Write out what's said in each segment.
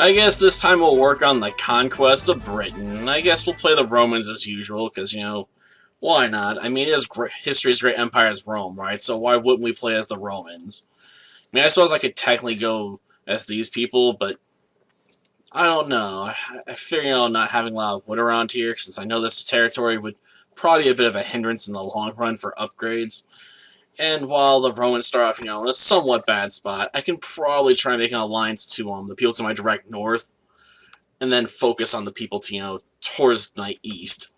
I guess this time we'll work on the Conquest of Britain. I guess we'll play the Romans as usual, because, you know, why not? I mean, it is history's great empire is Rome, right? So why wouldn't we play as the Romans? I mean, I suppose I could technically go as these people, but I don't know. I figure, you know, not having a lot of wood around here, since I know this territory would probably be a bit of a hindrance in the long run for upgrades. And while the Romans start off, you know, in a somewhat bad spot, I can probably try and make an alliance to the people to my direct north, and then focus on the people to, you know, towards my east.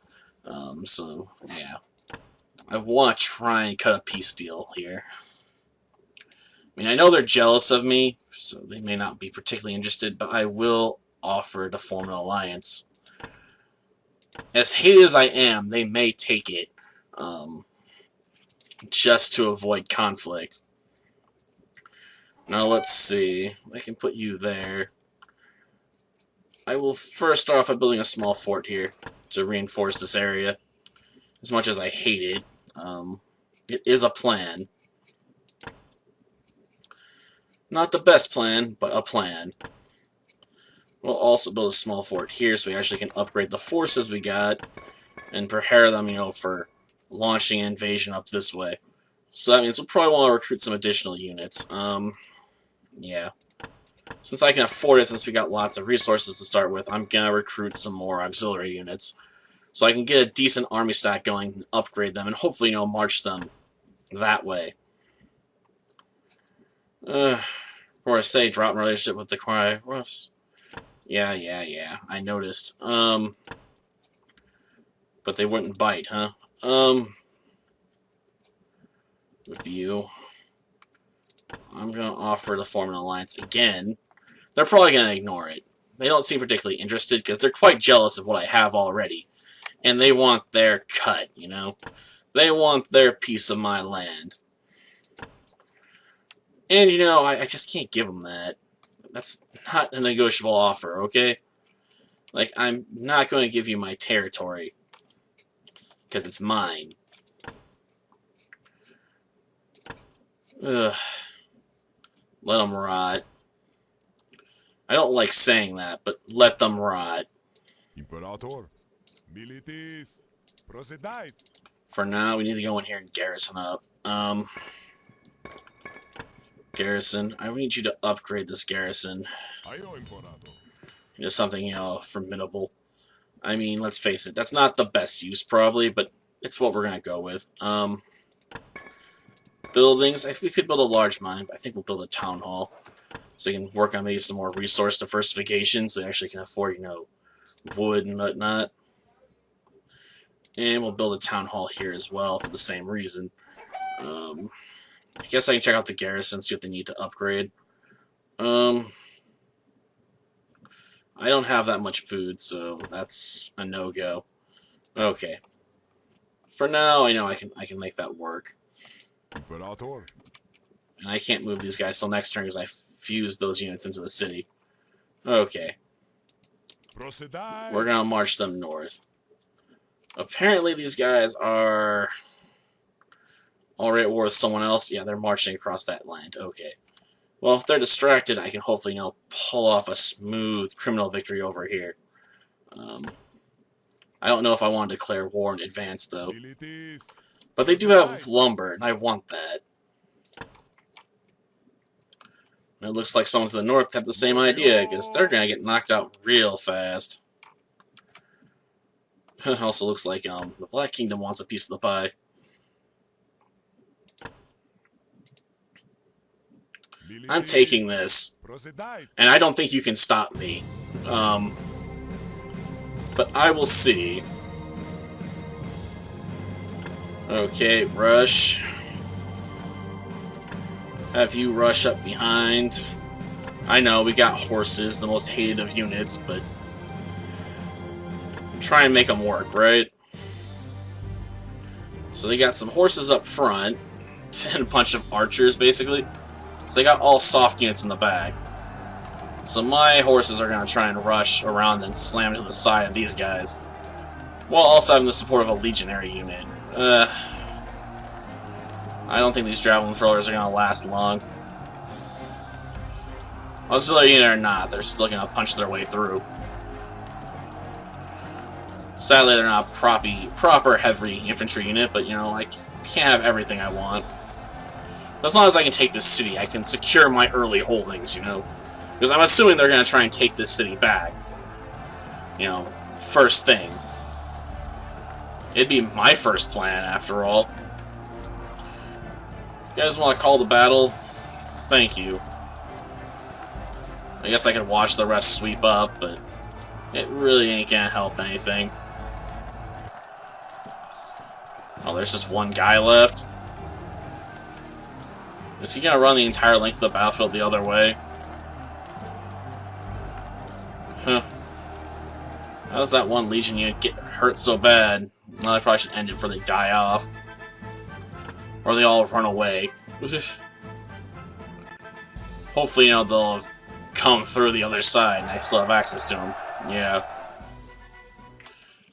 So, yeah. I want to try and cut a peace deal here. I mean, I know they're jealous of me, so they may not be particularly interested, but I will offer to form an alliance. As hated as I am, they may take it, just to avoid conflict. Now let's see. I can put you there. I will first start off by building a small fort here to reinforce this area. As much as I hate it, it is a plan. Not the best plan, but a plan. We'll also build a small fort here so we actually can upgrade the forces we got and prepare them, you know, for launching an invasion up this way. So that means we'll probably want to recruit some additional units. Yeah. Since I can afford it, since we got lots of resources to start with, I'm gonna recruit some more auxiliary units. So I can get a decent army stack going, and upgrade them, and hopefully, you know, march them that way. Or say drop my relationship with the Cry Roughs. Yeah, I noticed. But they wouldn't bite, huh? With you, I'm gonna offer to form an alliance again. They're probably gonna ignore it. They don't seem particularly interested, because they're quite jealous of what I have already. And they want their cut, you know? They want their piece of my land. And, you know, I just can't give them that. That's not a negotiable offer, okay? Like, I'm not going to give you my territory, because it's mine. Ugh. Let them rot. I don't like saying that, but let them rot. Imperator, militis, procedite. For now, we need to go in here and garrison up. Garrison, I need you to upgrade this garrison into something, you know, formidable. I mean, let's face it, that's not the best use, probably, but it's what we're gonna go with. Buildings, I think we could build a large mine, but I think we'll build a town hall. So we can work on maybe some more resource diversification, so we actually can afford, you know, wood and whatnot. And we'll build a town hall here as well for the same reason. I guess I can check out the garrison, see what they need to upgrade. I don't have that much food, so that's a no-go. Okay. For now, I know I can make that work. Imperator. And I can't move these guys till next turn because I fused those units into the city. Okay. Procedite. We're gonna march them north. Apparently these guys are already at war with someone else. Yeah, they're marching across that land. Okay. Well, if they're distracted, I can hopefully, you know, pull off a smooth criminal victory over here. I don't know if I want to declare war in advance, though. Militis. But they do have lumber, and I want that. And it looks like someone to the north had the same idea, because they're going to get knocked out real fast. It also looks like the Black Kingdom wants a piece of the pie. I'm taking this, and I don't think you can stop me. But I will see. Okay, rush. Have you rush up behind. I know, we got horses, the most hated of units, but try and make them work, right? So they got some horses up front, and a bunch of archers, basically. So they got all soft units in the back. So my horses are going to try and rush around and slam into the side of these guys, while also having the support of a legionary unit. I don't think these javelin throwers are going to last long. Auxiliary unit or not, they're still gonna punch their way through. Sadly, they're not proper heavy infantry unit, but you know, I can't have everything I want. As long as I can take this city, I can secure my early holdings, you know? Because I'm assuming they're gonna try and take this city back. You know, first thing. It'd be my first plan, after all. You guys want to call the battle? Thank you. I guess I could watch the rest sweep up, but it really ain't gonna help anything. Oh, there's just one guy left. Is he gonna run the entire length of the battlefield the other way? Huh. How does that one Legion unit get hurt so bad? Well, I probably should end it before they die off. Or they all run away. Hopefully, you know, they'll come through the other side and I still have access to them. Yeah.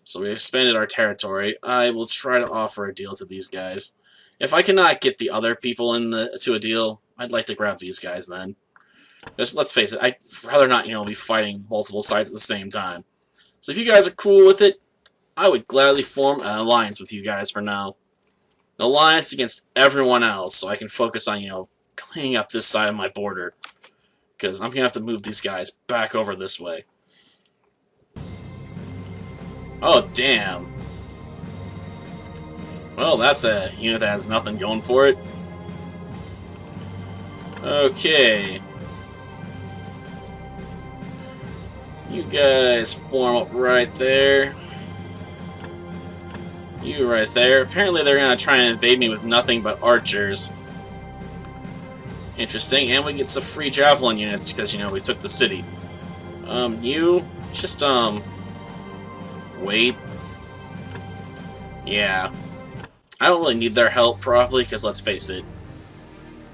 So we expanded our territory. I will try to offer a deal to these guys. If I cannot get the other people to a deal, I'd like to grab these guys then. Just, let's face it, I'd rather not, you know, be fighting multiple sides at the same time. So if you guys are cool with it, I would gladly form an alliance with you guys for now. An alliance against everyone else, so I can focus on, you know, cleaning up this side of my border. Because I'm going to have to move these guys back over this way. Oh, damn. Well, that's a unit that has nothing going for it. Okay. You guys form up right there. You right there. Apparently they're going to try and invade me with nothing but archers. Interesting. And we get some free javelin units because, you know, we took the city. You just, wait. Yeah. I don't really need their help, probably, because let's face it.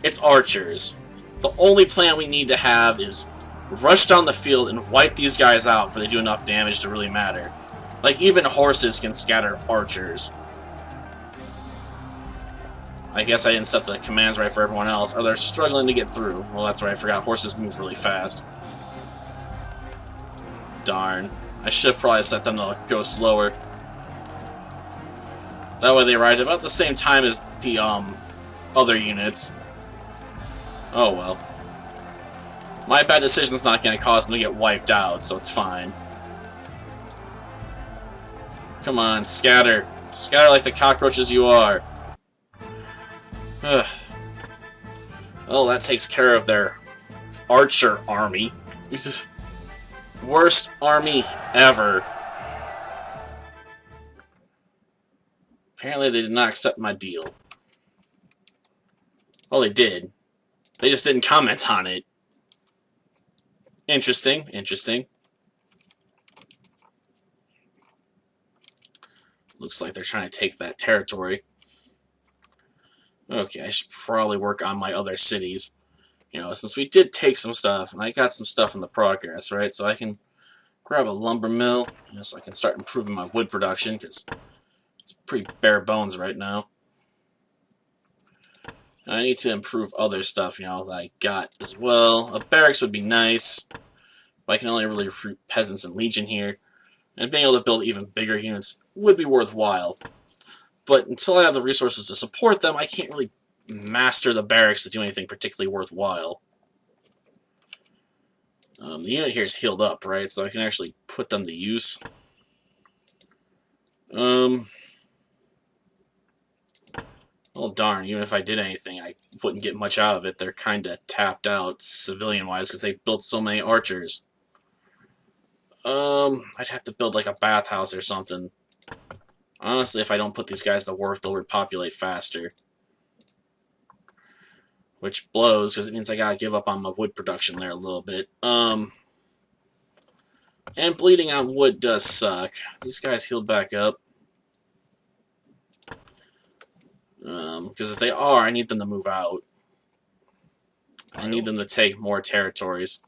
It's archers. The only plan we need to have is rush down the field and wipe these guys out before they do enough damage to really matter. Like, even horses can scatter archers. I guess I didn't set the commands right for everyone else, or they're struggling to get through. Well, that's right, I forgot. Horses move really fast. Darn. I should have probably set them to go slower. That way they arrived about the same time as the, other units. Oh well. My bad decision's not going to cause them to get wiped out, so it's fine. Come on, scatter. Scatter like the cockroaches you are. Ugh. Well, that takes care of their archer army. Worst army ever. Apparently they did not accept my deal. Well, they did. They just didn't comment on it. Interesting, interesting. Looks like they're trying to take that territory. Okay, I should probably work on my other cities. You know, since we did take some stuff, and I got some stuff in the progress, right? So I can grab a lumber mill, you know, so I can start improving my wood production, because it's pretty bare bones right now. And I need to improve other stuff, you know, that I got as well. A barracks would be nice, but I can only really recruit peasants and legion here. And being able to build even bigger units would be worthwhile. But until I have the resources to support them, I can't really master the barracks to do anything particularly worthwhile. The unit here is healed up, right? So I can actually put them to use. Oh darn, even if I did anything, I wouldn't get much out of it. They're kinda tapped out, civilian-wise, because they built so many archers. I'd have to build like a bathhouse or something. Honestly, if I don't put these guys to work, they'll repopulate faster. Which blows, because it means I gotta give up on my wood production there a little bit. And bleeding on wood does suck. These guys healed back up. Because if they are, I need them to move out. I need them to take more territories.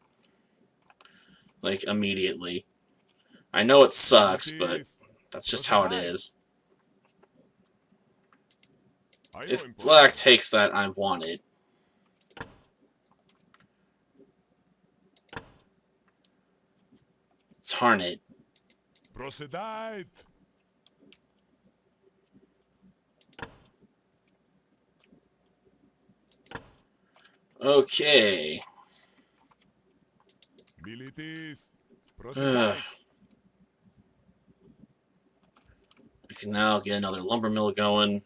Like, immediately. I know it sucks, but that's just how it is. If black takes that, I want it. Darn it. Procedite. Okay. Militis. I Procedite. can now get another lumber mill going.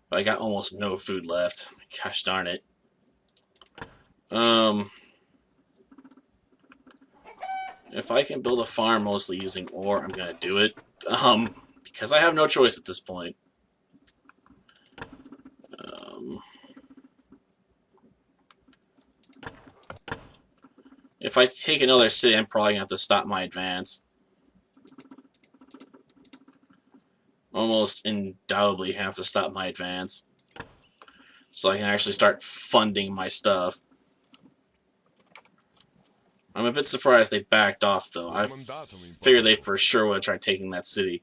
But I got almost no food left. Gosh darn it. If I can build a farm mostly using ore, I'm gonna do it. Because I have no choice at this point. If I take another city, I'm probably gonna have to stop my advance. Almost undoubtedly have to stop my advance. So I can actually start funding my stuff. I'm a bit surprised they backed off, though. I figured they for sure would have tried taking that city.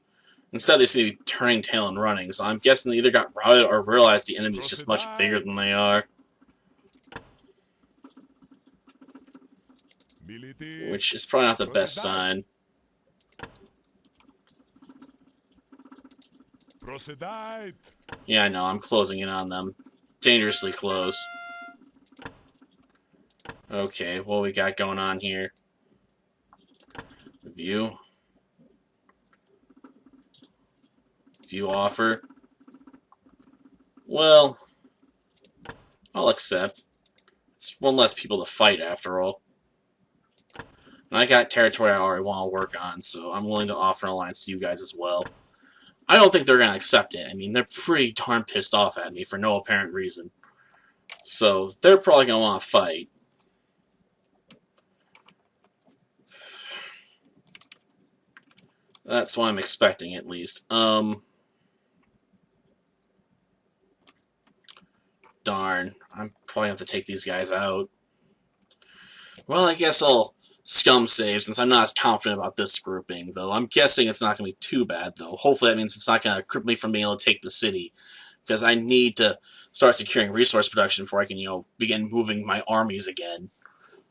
Instead, they seem to be turning tail and running, so I'm guessing they either got routed or realized the enemy's just much bigger than they are. Which is probably not the best sign. Yeah, I know, I'm closing in on them. Dangerously close. Okay, what we got going on here? View. View offer. Well, I'll accept. It's one less people to fight, after all. And I got territory I already want to work on, so I'm willing to offer an alliance to you guys as well. I don't think they're going to accept it. I mean, they're pretty darn pissed off at me for no apparent reason. So, they're probably going to want to fight. That's what I'm expecting, at least. Darn. I'm probably going to have to take these guys out. Well, I guess I'll scum save, since I'm not as confident about this grouping, though. I'm guessing it's not going to be too bad, though. Hopefully that means it's not going to cripple me from being able to take the city. Because I need to start securing resource production before I can, begin moving my armies again.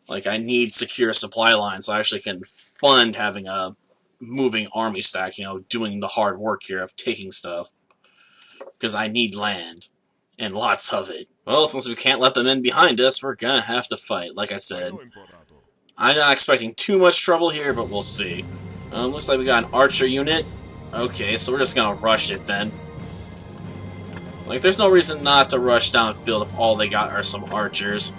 Like, I need secure supply lines so I actually can fund having a moving army stack, doing the hard work here of taking stuff. Because I need land. And lots of it. Well, since we can't let them in behind us, we're gonna have to fight, like I said. I'm not expecting too much trouble here, but we'll see. Looks like we got an archer unit. Okay, so we're just gonna rush it then. Like, there's no reason not to rush downfield if all they got are some archers.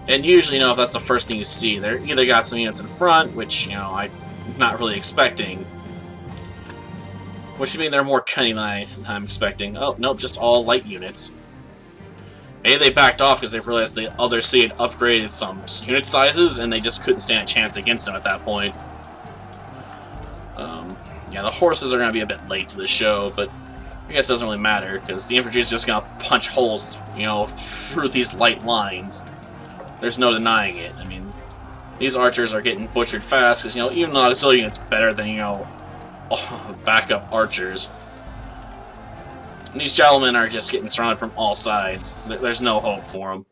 And usually, if that's the first thing you see, they're either got some units in front, which, I'm not really expecting. Which should mean they're more cunning than I'm expecting. Oh, nope, just all light units. Maybe they backed off because they realized the other city had upgraded some unit sizes, and they just couldn't stand a chance against them at that point. Yeah, the horses are going to be a bit late to the show, but I guess it doesn't really matter, because the infantry is just going to punch holes, through these light lines. There's no denying it. I mean, these archers are getting butchered fast, because, even the auxiliary unit's better than, backup archers. And these gentlemen are just getting surrounded from all sides. There's no hope for them.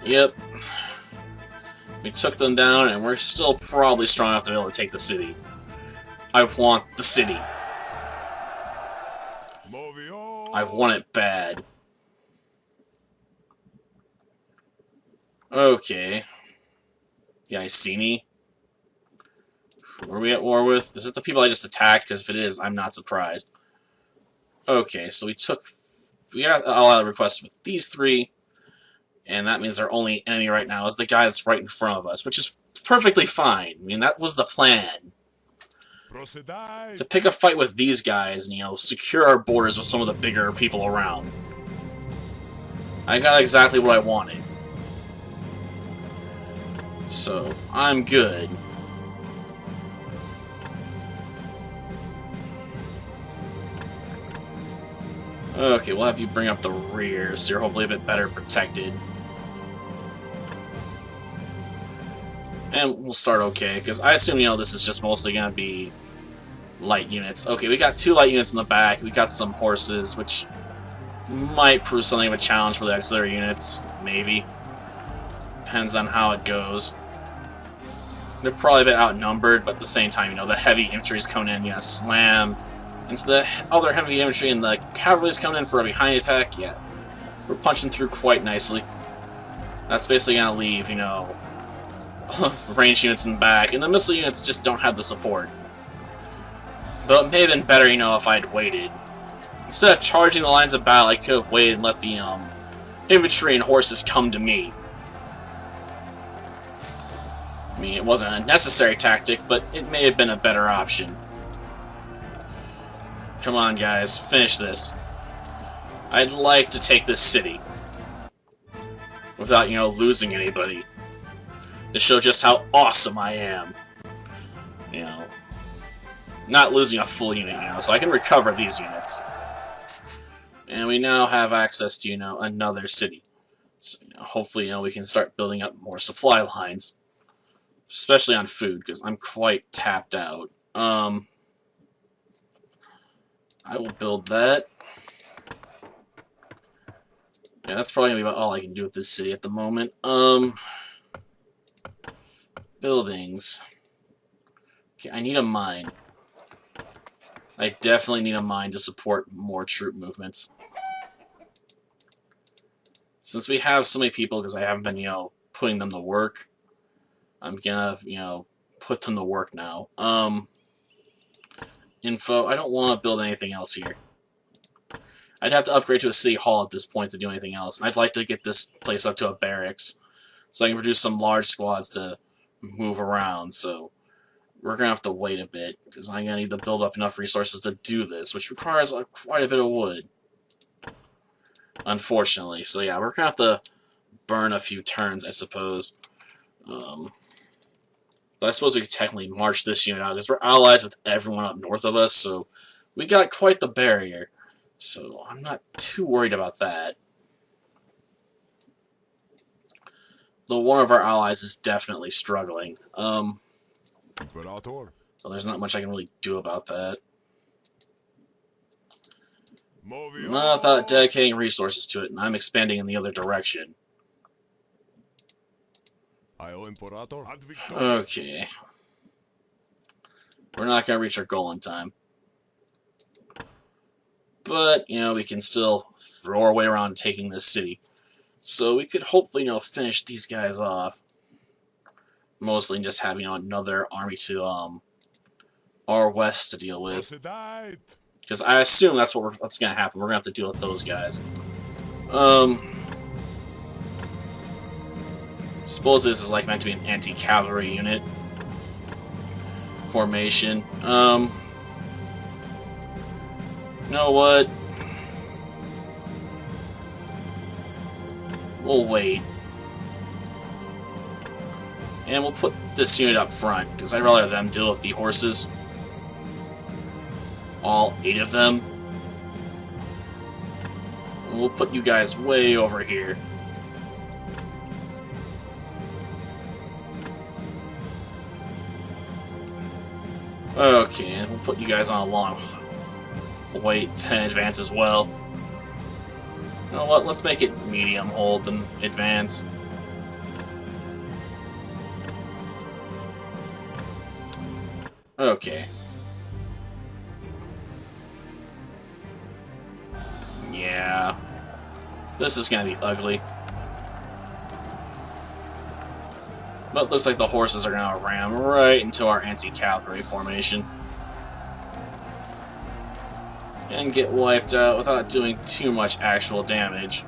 Yep. We took them down, and we're still probably strong enough to be able to take the city. I want the city. I want it bad. Okay. Yeah, I see me. Who are we at war with? Is it the people I just attacked? Because if it is, I'm not surprised. Okay, so we got a lot of requests with these three, and that means our only enemy right now is the guy that's right in front of us, which is perfectly fine. I mean, that was the plan. To pick a fight with these guys and, secure our borders with some of the bigger people around. I got exactly what I wanted. So, I'm good. Okay, we'll have you bring up the rear, so you're hopefully a bit better protected. And we'll start okay, because I assume, this is just mostly going to be light units. Okay, we got 2 light units in the back, we got some horses, which might prove something of a challenge for the auxiliary units, maybe. Depends on how it goes. They're probably a bit outnumbered, but at the same time, you know, the heavy infantry's coming in, slam into the other heavy infantry, and the cavalry's coming in for a behind attack. Yeah, we're punching through quite nicely. That's basically gonna leave, range units in the back, and the missile units just don't have the support. Though it may have been better, if I'd waited. Instead of charging the lines of battle, I could have waited and let the infantry and horses come to me. I mean, it wasn't a necessary tactic, but it may have been a better option. Come on, guys, finish this. I'd like to take this city without, losing anybody. To show just how awesome I am. Not losing a full unit, so I can recover these units. And we now have access to, another city. So, hopefully, we can start building up more supply lines. Especially on food, because I'm quite tapped out. I will build that. Yeah, that's probably going to be about all I can do with this city at the moment. Buildings. Okay, I need a mine. I definitely need a mine to support more troop movements. Since we have so many people, because I haven't been, putting them to work, I'm gonna, put them to work now. Info, I don't want to build anything else here. I'd have to upgrade to a city hall at this point to do anything else. I'd like to get this place up to a barracks, so I can produce some large squads to move around, so we're going to have to wait a bit, because I'm going to need to build up enough resources to do this, which requires quite a bit of wood. Unfortunately. So yeah, we're going to have to burn a few turns, I suppose. But I suppose we could technically march this unit out, because we're allies with everyone up north of us, so we got quite the barrier. So I'm not too worried about that. Though one of our allies is definitely struggling. Imperator. So there's not much I can really do about that. I thought dedicating resources to it, and I'm expanding in the other direction. Okay. We're not going to reach our goal in time. But, we can still throw our way around taking this city. So we could hopefully, finish these guys off. Mostly just have, another army to, our west to deal with. Because I assume that's what's going to happen. We're going to have to deal with those guys. Suppose this is meant to be an anti-cavalry unit formation. You know what? We'll wait. And we'll put this unit up front, because I'd rather them deal with the horses. All 8 of them. And we'll put you guys way over here. Okay, and we'll put you guys on a long wait and advance as well. You know what, let's make it medium hold and advance. Okay. Yeah. This is gonna be ugly. But looks like the horses are gonna ram right into our anti-cavalry formation. And get wiped out without doing too much actual damage.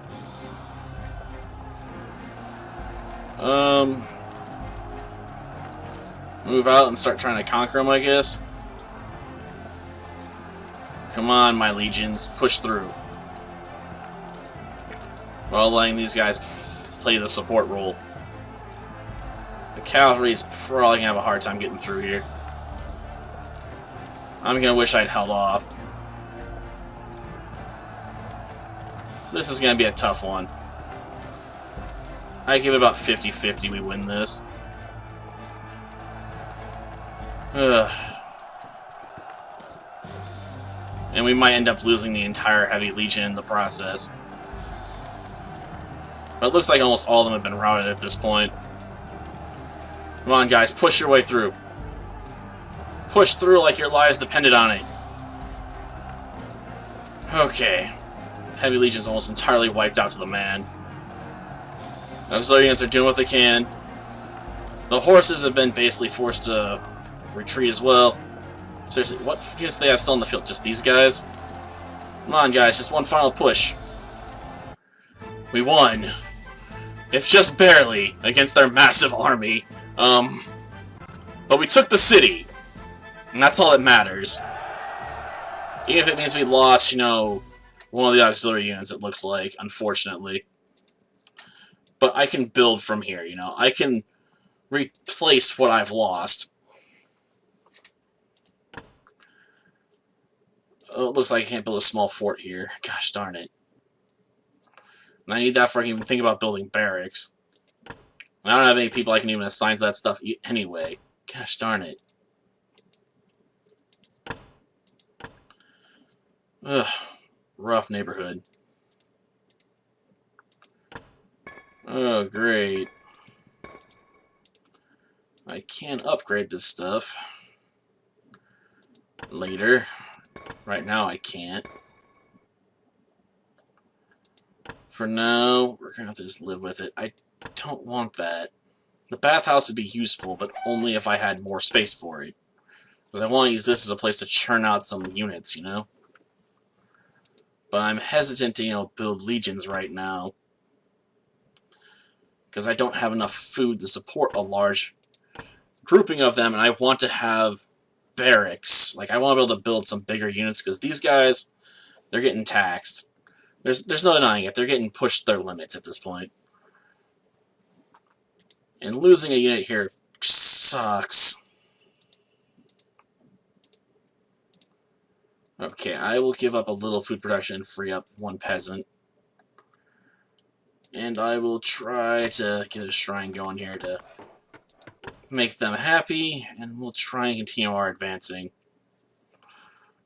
Move out and start trying to conquer them, I guess. Come on, my legions, push through. While letting these guys play the support role. The cavalry is probably gonna have a hard time getting through here. I'm gonna wish I'd held off. This is gonna be a tough one. I give it about 50-50 we win this. Ugh. And we might end up losing the entire heavy legion in the process. But it looks like almost all of them have been routed at this point. Come on, guys, push your way through. Push through like your lives depended on it. Okay. Heavy Legion's almost entirely wiped out to the man. Auxiliary units are doing what they can. The horses have been basically forced to retreat as well. Seriously, what units do they have still in the field? Just these guys? Come on, guys, just one final push. We won. If just barely, against their massive army. But we took the city. And that's all that matters. Even if it means we lost, you know, one of the auxiliary units, it looks like, unfortunately. But I can build from here, you know. I can replace what I've lost. Oh, it looks like I can't build a small fort here. Gosh darn it. And I need that for I can even think about building barracks. I don't have any people I can even assign to that stuff anyway. Gosh darn it. Ugh. Rough neighborhood. Oh, great. I can upgrade this stuff later. Right now I can't. For now, we're gonna have to just live with it. I don't want that. The bathhouse would be useful, but only if I had more space for it. Because I want to use this as a place to churn out some units, you know? But I'm hesitant to, you know, build legions right now. Because I don't have enough food to support a large grouping of them, and I want to have barracks. Like, I want to be able to build some bigger units, because these guys, they're getting taxed. There's no denying it. They're getting pushed their limits at this point. And losing a unit here sucks. Okay, I will give up a little food production and free up one peasant. And I will try to get a shrine going here to make them happy, and we'll try and continue our advancing.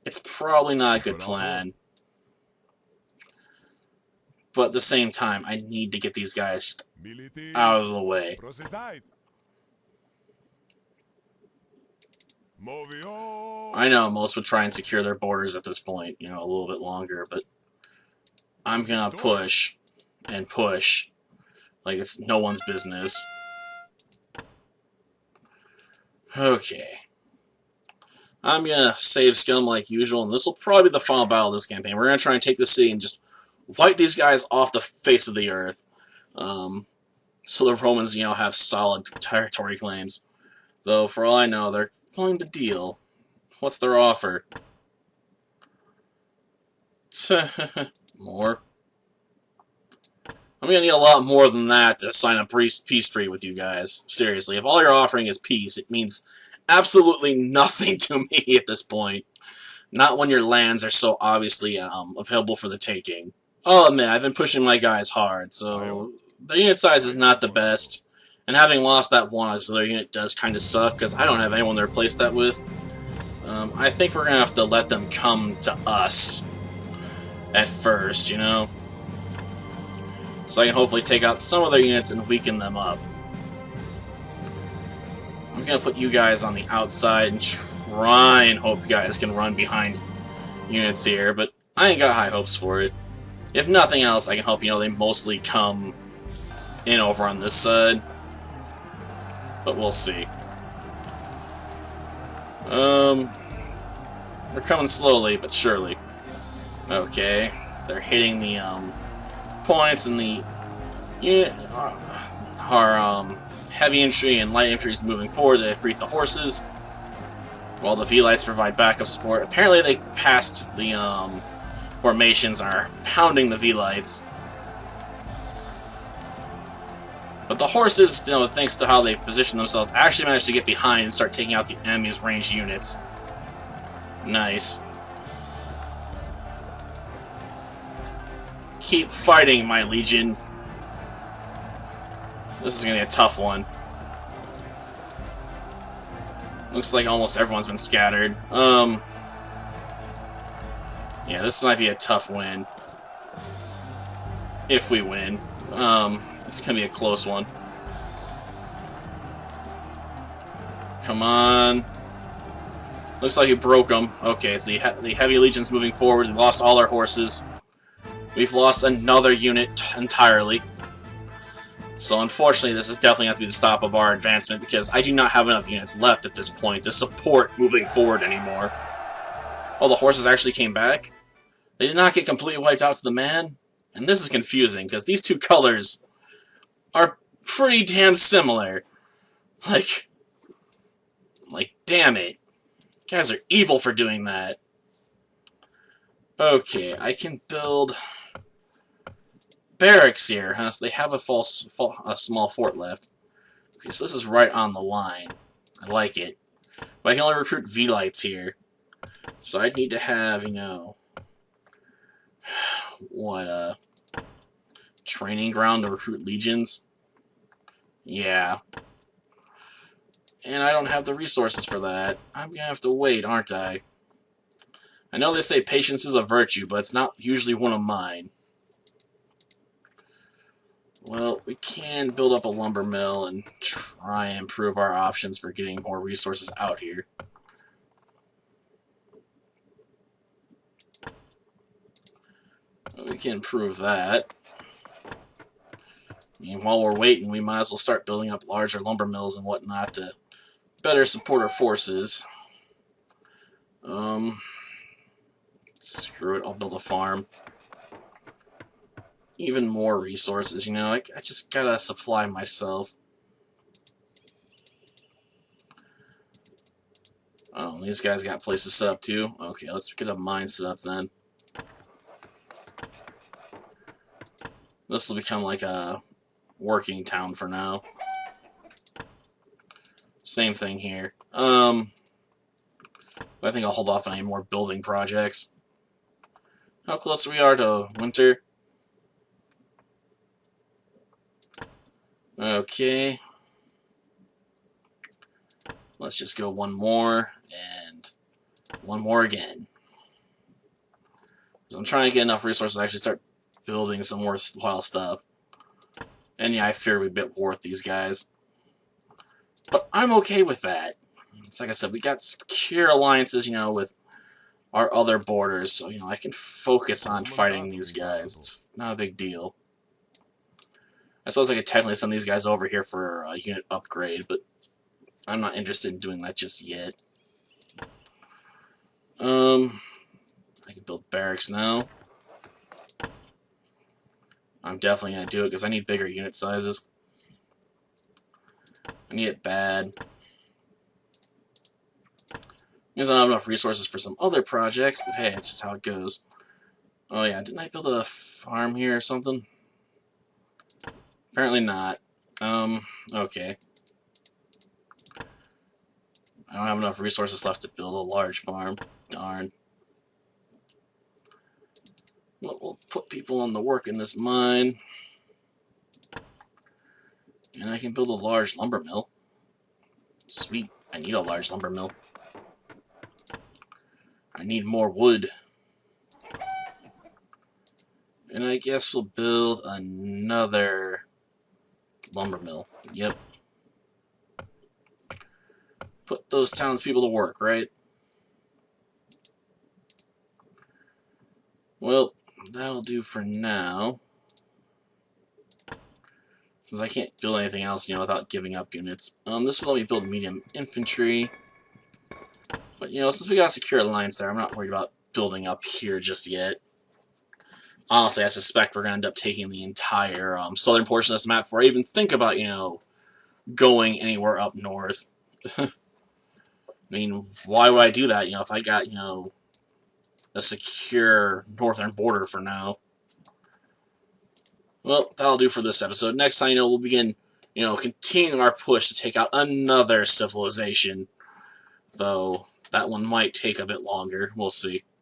It's probably not a good plan. But at the same time, I need to get these guys just out of the way. I know most would try and secure their borders at this point, you know, a little bit longer, but I'm gonna push and push like it's no one's business. Okay. I'm gonna save scum like usual, and this will probably be the final battle of this campaign. We're gonna try and take the city and just wipe these guys off the face of the earth. So the Romans, you know, have solid territory claims. Though, for all I know, they're willing to deal. What's their offer? More. I'm gonna need a lot more than that to sign a peace treaty with you guys. Seriously, if all you're offering is peace, it means absolutely nothing to me at this point. Not when your lands are so obviously available for the taking. I'll admit, I've been pushing my guys hard, so the unit size is not the best. And having lost that one auxiliary unit does kind of suck, because I don't have anyone to replace that with. I think we're going to have to let them come to us at first, you know? So I can hopefully take out some of their units and weaken them up. I'm going to put you guys on the outside and try and hope you guys can run behind units here, but I ain't got high hopes for it. If nothing else, I can hope, you know, they mostly come in over on this side. But we'll see. They're coming slowly, but surely. Okay. They're hitting the, points, and the unit, our, heavy infantry and light infantry is moving forward to greet the horses, while the V-Lights provide backup support. Apparently they passed the, formations, are pounding the V-Lights. But the horses, you know, thanks to how they position themselves, actually managed to get behind and start taking out the enemy's ranged units. Nice. Keep fighting, my legion. This is gonna be a tough one. Looks like almost everyone's been scattered. Yeah, this might be a tough win. If we win. It's gonna be a close one. Come on. Looks like he broke them. Okay, the heavy legion's moving forward. We lost all our horses. We've lost another unit entirely. So unfortunately, this is definitely going to be the stop of our advancement, because I do not have enough units left at this point to support moving forward anymore. Oh, the horses actually came back? They did not get completely wiped out to the man? And this is confusing, because these two colors are pretty damn similar. Like, damn it. You guys are evil for doing that. Okay, I can build barracks here, huh? So they have a small fort left. Okay, so this is right on the line. I like it. But I can only recruit V-Lights here. So I'd need to have, you know, what, training ground to recruit legions? Yeah. And I don't have the resources for that. I'm gonna have to wait, aren't I? I know they say patience is a virtue, but it's not usually one of mine. Well, we can build up a lumber mill and try and improve our options for getting more resources out here. We can improve that. I mean, while we're waiting, we might as well start building up larger lumber mills and whatnot to better support our forces. Screw it, I'll build a farm. Even more resources, you know, I just gotta supply myself. Oh, these guys got places set up too? Okay, let's get a mine set up then. This will become like a working town for now. Same thing here. I think I'll hold off on any more building projects. How close we are to winter? Okay. Let's just go one more, and one more again. So I'm trying to get enough resources to actually start building some more wild stuff. And yeah, I fear we'd be at war with these guys. But I'm okay with that. It's like I said, we got secure alliances, you know, with our other borders, so, you know, I can focus on fighting these guys. It's not a big deal. I suppose I could technically send these guys over here for a unit upgrade, but I'm not interested in doing that just yet. I can build barracks now. I'm definitely going to do it because I need bigger unit sizes. I need it bad. Because I don't have enough resources for some other projects, but hey, it's just how it goes. Oh yeah, didn't I build a farm here or something? Apparently not. Okay. I don't have enough resources left to build a large farm. Darn. Well, we'll put people on the work in this mine. And I can build a large lumber mill. Sweet. I need a large lumber mill. I need more wood. And I guess we'll build another lumber mill. Yep. Put those townspeople to work, right? Well, that'll do for now. Since I can't build anything else, you know, without giving up units. This will let me build medium infantry. But, you know, since we got a secure alliance there, I'm not worried about building up here just yet. Honestly, I suspect we're going to end up taking the entire southern portion of this map before I even think about, you know, going anywhere up north. I mean, why would I do that, you know, if I got, you know, a secure northern border for now? Well, that'll do for this episode. Next time, you know, we'll begin, you know, continuing our push to take out another civilization. Though, that one might take a bit longer. We'll see.